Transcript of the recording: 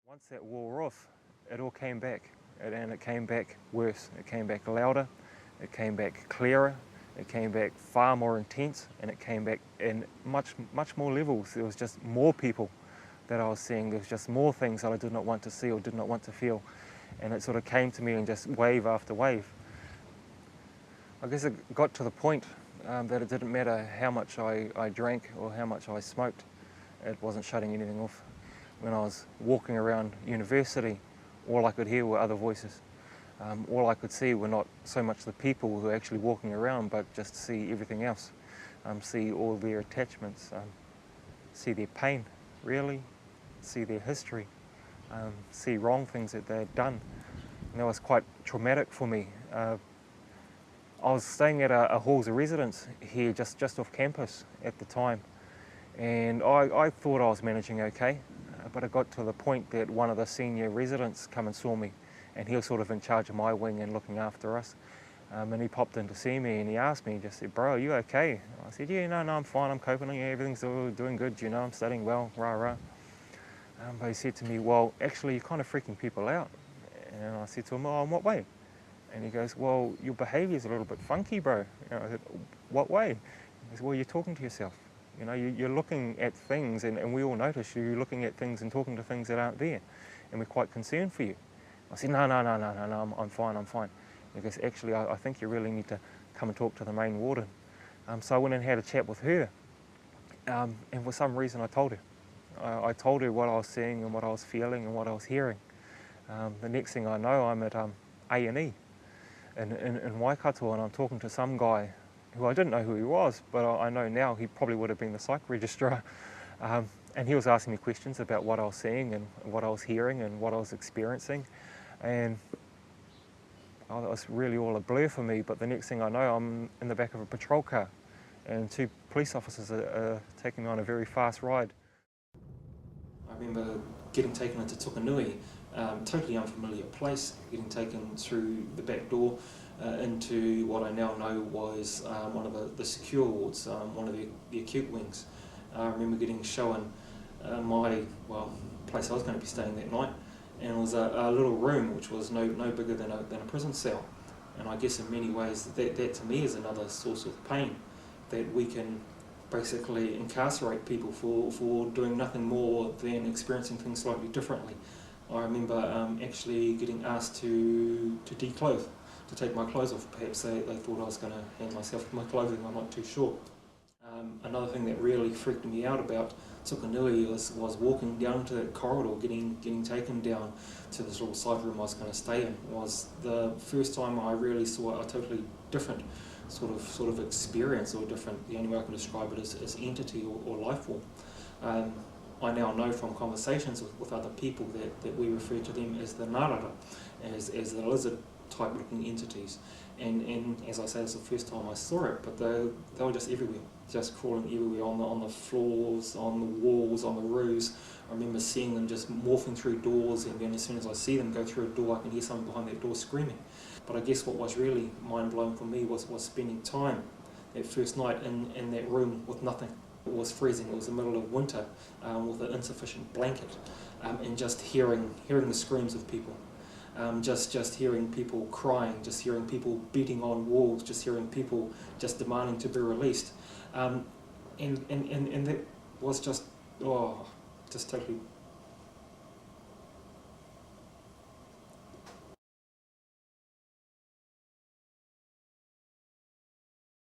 Once that wore off, it all came back, and it came back worse. It came back louder, it came back clearer, it came back far more intense, and it came back in much more levels. There was just more people that I was seeing. There was just more things that I did not want to see or did not want to feel. And it sort of came to me in just wave after wave. I guess it got to the point that it didn't matter how much I drank or how much I smoked. It wasn't shutting anything off. When I was walking around university, all I could hear were other voices. All I could see were not so much the people who were actually walking around, but just see everything else. See all their attachments, see their pain, really, see their history, see wrong things that they had done. And that was quite traumatic for me. I was staying at a halls of residence here just off campus at the time, and I thought I was managing okay. But it got to the point that one of the senior residents come and saw me, and he was sort of in charge of my wing and looking after us. And he popped in to see me, and he asked me, just said, "Bro, are you okay?" I said, "Yeah, no, I'm fine, I'm coping, yeah, everything's doing good, you know, I'm studying well, rah, rah." But he said to me, "Well, actually, you're kind of freaking people out." And I said to him, "Oh, in what way?" And he goes, "Well, your behaviour's a little bit funky, bro." And I said, "What way?" He said, "Well, you're talking to yourself. You know, you're looking at things, and we all notice you're looking at things and talking to things that aren't there, and we're quite concerned for you." I said, No, I'm fine. He goes, "Actually, I think you really need to come and talk to the main warden." So I went and had a chat with her, and for some reason I told her. I told her what I was seeing and what I was feeling and what I was hearing. The next thing I know, I'm at A&E in Waikato, and I'm talking to some guy who I didn't know who he was, but I know now he probably would have been the psych registrar. And he was asking me questions about what I was seeing and what I was hearing and what I was experiencing. And that was really all a blur for me, but the next thing I know, I'm in the back of a patrol car, and two police officers are taking me on a very fast ride. I remember getting taken into Tukanui, totally unfamiliar place, getting taken through the back door into what I now know was one of the secure wards, one of the acute wings. I remember getting shown my place I was going to be staying that night, and it was a little room which was no bigger than a prison cell. And I guess in many ways that to me is another source of pain, that we can basically incarcerate people for doing nothing more than experiencing things slightly differently. I remember actually getting asked to declothe, to take my clothes off. Perhaps they thought I was going to hand myself my clothing, I'm not too sure. Another thing that really freaked me out about Tukanui was walking down to that corridor, getting taken down to this little side room I was going to stay in. It was the first time I really saw a totally different sort of experience, or different, the only way I can describe it is entity or life form. I now know from conversations with other people that we refer to them as the narara, as the lizard type looking entities. And as I say, it's the first time I saw it, but they were just everywhere, just crawling everywhere, on the floors, on the walls, on the roofs. I remember seeing them just morphing through doors, and then as soon as I see them go through a door, I can hear someone behind that door screaming. But I guess what was really mind-blowing for me was spending time that first night in that room with nothing. It was freezing, it was the middle of winter, with an insufficient blanket, and just hearing the screams of people. Just hearing people crying, just hearing people beating on walls, just hearing people just demanding to be released. And that was just totally